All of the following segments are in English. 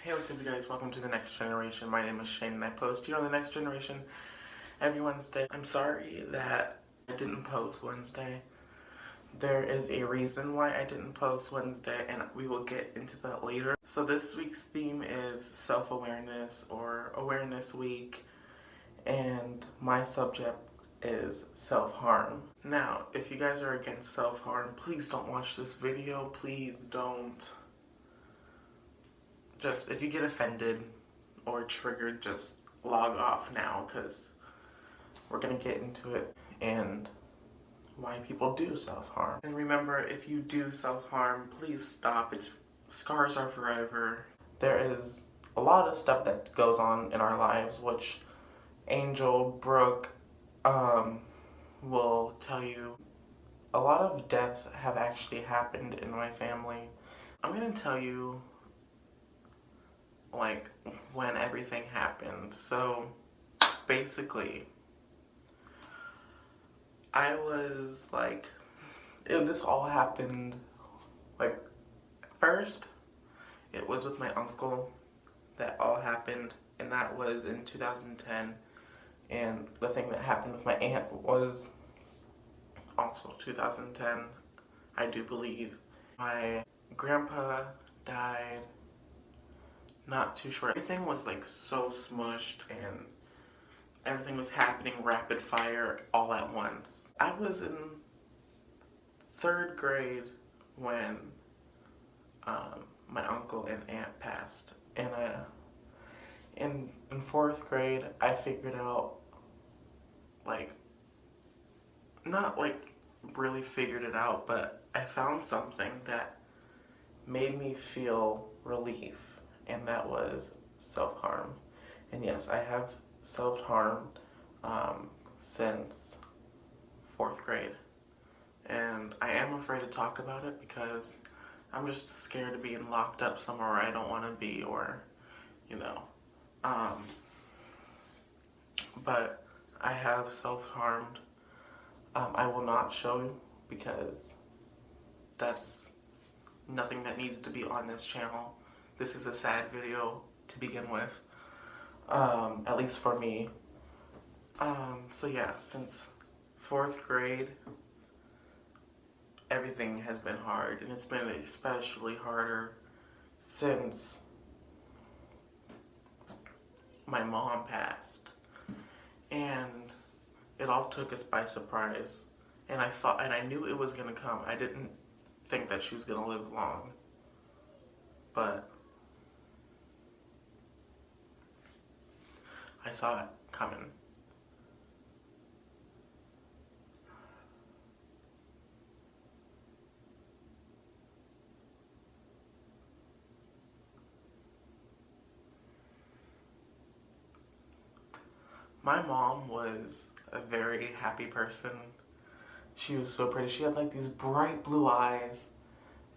Hey, what's up you guys? Welcome to The Next Generation. My name is Shane and I post here on The Next Generation every Wednesday. I'm sorry that I didn't post Wednesday. There is a reason why I didn't post Wednesday and we will get into that later. So this week's theme is self-awareness or awareness week, and my subject is self-harm. Now, if you guys are against self-harm, please don't watch this video. Please don't. Just, if you get offended or triggered, just log off now, because we're going to get into it and why people do self-harm. And remember, if you do self-harm, please stop. Scars are forever. There is a lot of stuff that goes on in our lives, which Angel, Brooke, will tell you. A lot of deaths have actually happened in my family. I'm going to tell you like when everything happened. So basically, I was like, this all happened like, first it was with my uncle that all happened, and that was in 2010. And the thing that happened with my aunt was also 2010, I do believe. My grandpa died. Not too sure. Everything was like so smushed and everything was happening rapid fire all at once. I was in 3rd grade when my uncle and aunt passed, and in 4th grade I figured out, like, not like really figured it out, but I found something that made me feel relief. And that was self-harm. And yes, I have self-harmed since 4th grade. And I am afraid to talk about it because I'm just scared of being locked up somewhere I don't want to be, or, you know. But I have self-harmed. I will not show you because that's nothing that needs to be on this channel. This is a sad video to begin with, at least for me. So yeah, since 4th grade, everything has been hard, and it's been especially harder since my mom passed. And it all took us by surprise. And I knew it was gonna come. I didn't think that she was gonna live long. But I saw it coming. My mom was a very happy person. She was so pretty. She had like these bright blue eyes,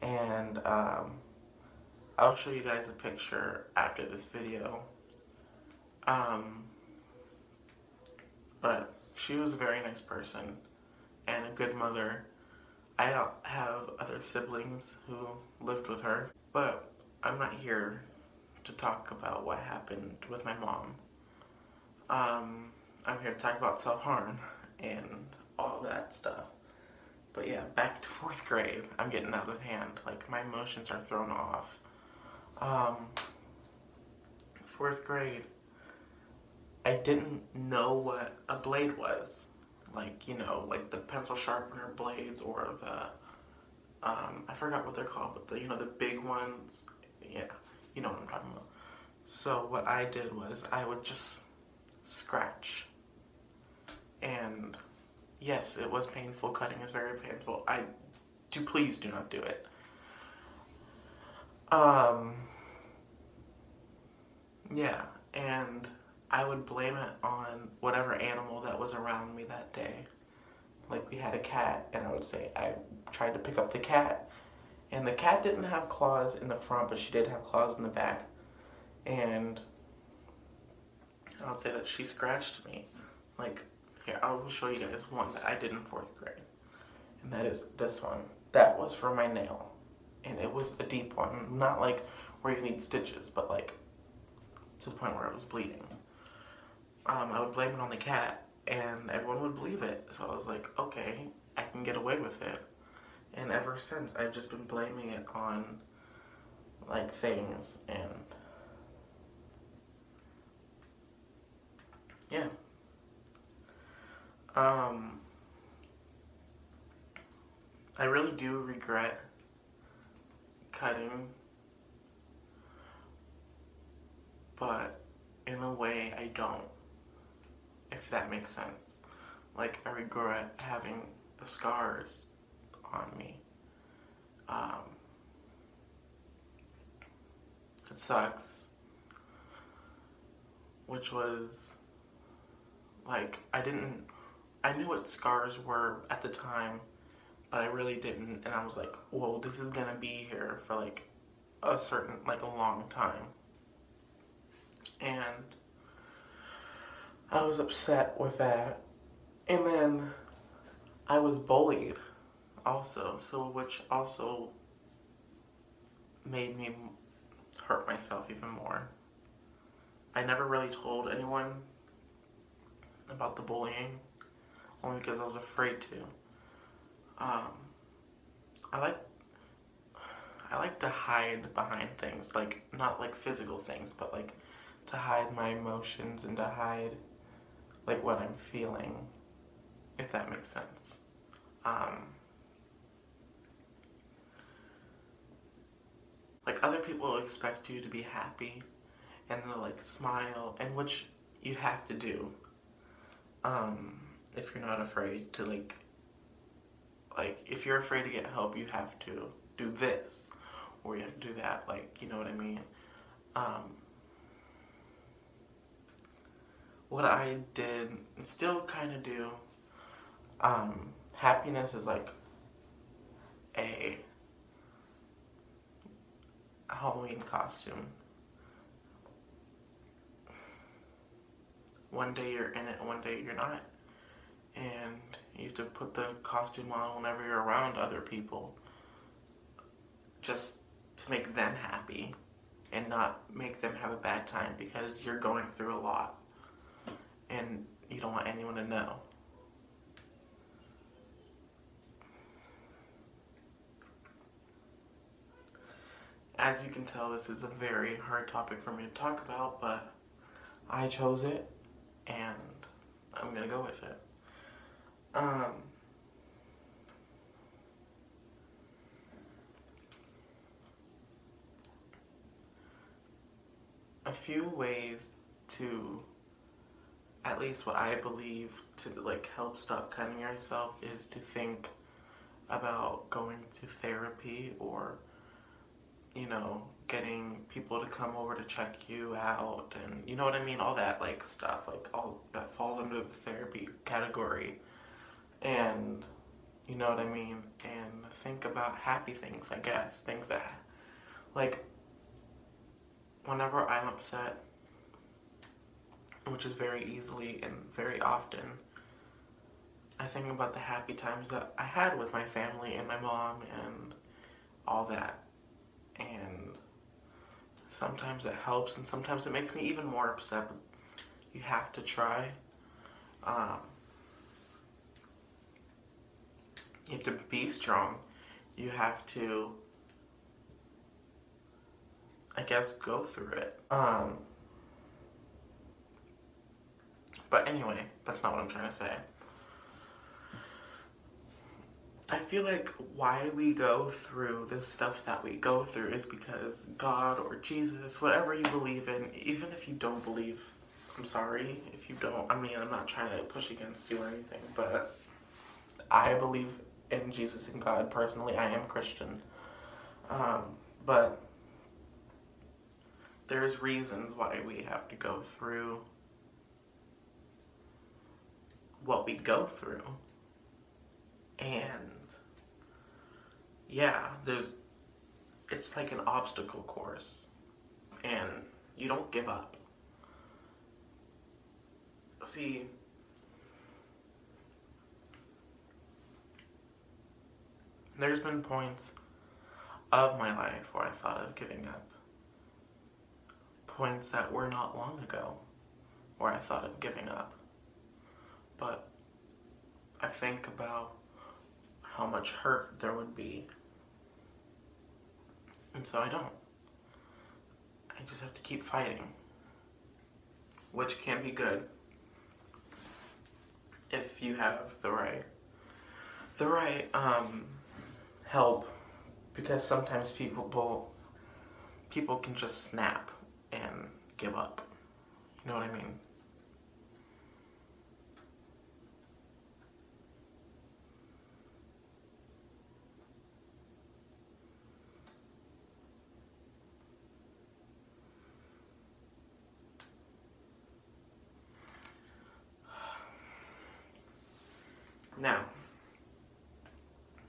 and I'll show you guys a picture after this video. But she was a very nice person and a good mother. I have other siblings who lived with her, but I'm not here to talk about what happened with my mom. I'm here to talk about self-harm and all that stuff. But yeah, back to 4th grade. I'm getting out of hand. Like, my emotions are thrown off. 4th grade, I didn't know what a blade was. Like, you know, like the pencil sharpener blades, or the, I forgot what they're called, but the, you know, the big ones. Yeah, you know what I'm talking about. So what I did was I would just scratch. And yes, it was painful. Cutting is very painful. Please do not do it. Yeah, and I would blame it on whatever animal that was around me that day. Like, we had a cat, and I would say I tried to pick up the cat, and the cat didn't have claws in the front, but she did have claws in the back. And I would say that she scratched me. Like, here, I will show you guys one that I did in 4th grade. And that is this one. That was for my nail. And it was a deep one. Not like where you need stitches, but like to the point where it was bleeding. I would blame it on the cat, and everyone would believe it. So I was like, okay, I can get away with it. And ever since, I've just been blaming it on like things, and yeah. I really do regret cutting, but in a way I don't, if that makes sense. Like, I regret having the scars on me. It sucks, which was, like, I knew what scars were at the time, but I really didn't, and I was like, whoa, this is gonna be here for, like, a long time. And I was upset with that. And then I was bullied also, which also made me hurt myself even more. I never really told anyone about the bullying, only because I was afraid to. I like I like to hide behind things, like not like physical things, but like to hide my emotions and to hide like what I'm feeling, if that makes sense. Like other people expect you to be happy and to like smile, and which you have to do. If you're not afraid to like if you're afraid to get help, you have to do this or you have to do that. Like, you know what I mean? What I did and still kind of do. Happiness is like a Halloween costume. One day you're in it, one day you're not. And you have to put the costume on whenever you're around other people, just to make them happy and not make them have a bad time, because you're going through a lot and you don't want anyone to know. As you can tell, this is a very hard topic for me to talk about, but I chose it and I'm gonna go with it. A few ways to, at least what I believe, to like help stop cutting yourself is to think about going to therapy, or getting people to come over to check you out, and you know what I mean, all that like stuff, like all that falls under the therapy category. And you know what I mean, and think about happy things, I guess, things that, like, whenever I'm upset, which is very easily and very often, I think about the happy times that I had with my family and my mom and all that. And sometimes it helps, and sometimes it makes me even more upset, but you have to try. You have to be strong. You have to, I guess, go through it. But anyway, that's not what I'm trying to say. I feel like why we go through the stuff that we go through is because God or Jesus, whatever you believe in, even if you don't believe, I'm sorry if you don't. I mean, I'm not trying to push against you or anything, but I believe in Jesus and God personally. I am Christian. But there's reasons why we have to go through what we go through. And yeah, it's like an obstacle course, and you don't give up. See, there's been points of my life where I thought of giving up. points that were not long ago where I thought of giving up. But I think about how much hurt there would be. And so I don't. I just have to keep fighting. Which can be good if you have the right help, because sometimes people can just snap and give up. You know what I mean? Now,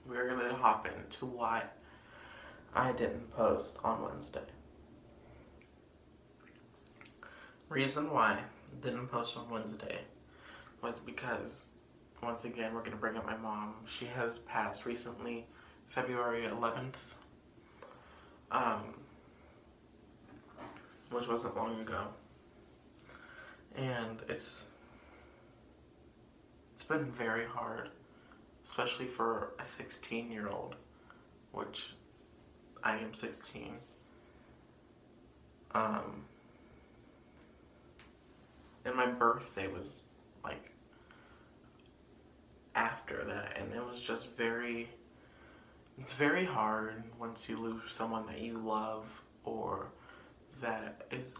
we're gonna hop into why I didn't post on Wednesday. Reason why I didn't post on Wednesday was because, once again, we're gonna bring up my mom. She has passed recently, February 11th, which wasn't long ago. And it's been very hard, especially for a 16-year-old, which I am 16. And my birthday was like after that, and it was just it's very hard once you lose someone that you love, or that is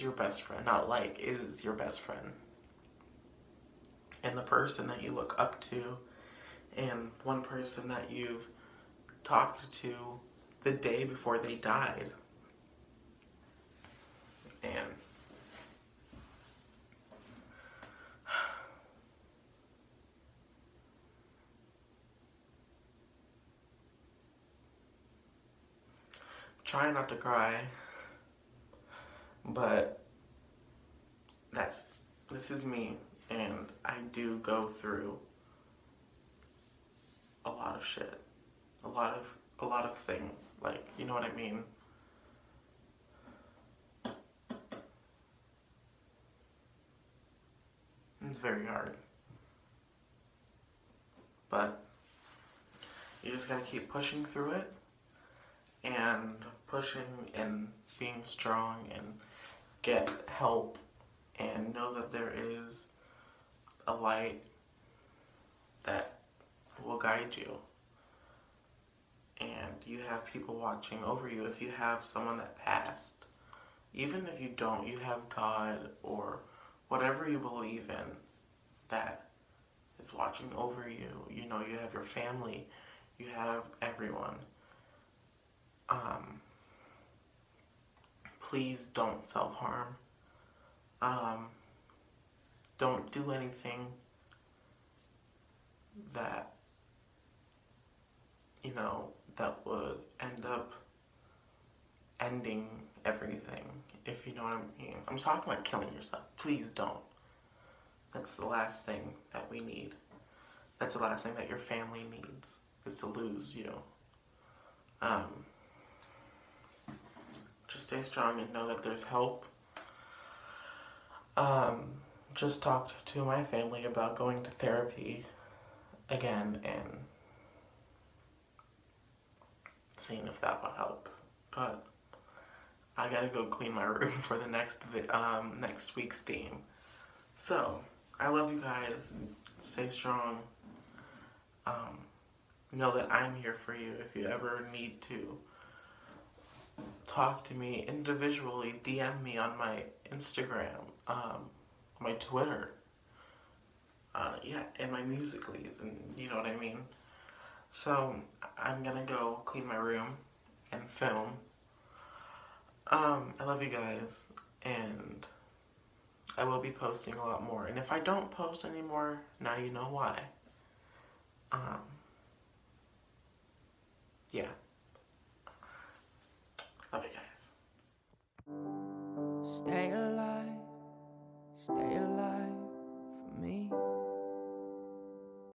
your best friend, not like, is your best friend. And the person that you look up to, and one person that you've talked to the day before they died. And try not to cry, but this is me, and I do go through a lot of shit, a lot of things, like, you know what I mean? It's very hard, but you just gotta keep pushing through it, and pushing and being strong, and get help, and know that there is a light that will guide you, and you have people watching over you. If you have someone that passed, even if you don't, you have God or whatever you believe in that is watching over you. You know, you have your family, you have everyone. Please don't self-harm. Don't do anything that, that would end up ending everything, if you know what I mean. I'm talking about killing yourself. Please don't. That's the last thing that we need. That's the last thing that your family needs, is to lose you. Just stay strong and know that there's help. Just talked to my family about going to therapy again and seeing if that will help. But I gotta go clean my room for the next week's theme. So, I love you guys. Stay strong. Know that I'm here for you if you ever need to talk to me individually. DM me on my Instagram, my Twitter, and my Musical.lys, and you know what I mean. So I'm gonna go clean my room and film. I love you guys, and I will be posting a lot more. And if I don't post anymore, now you know why. Yeah.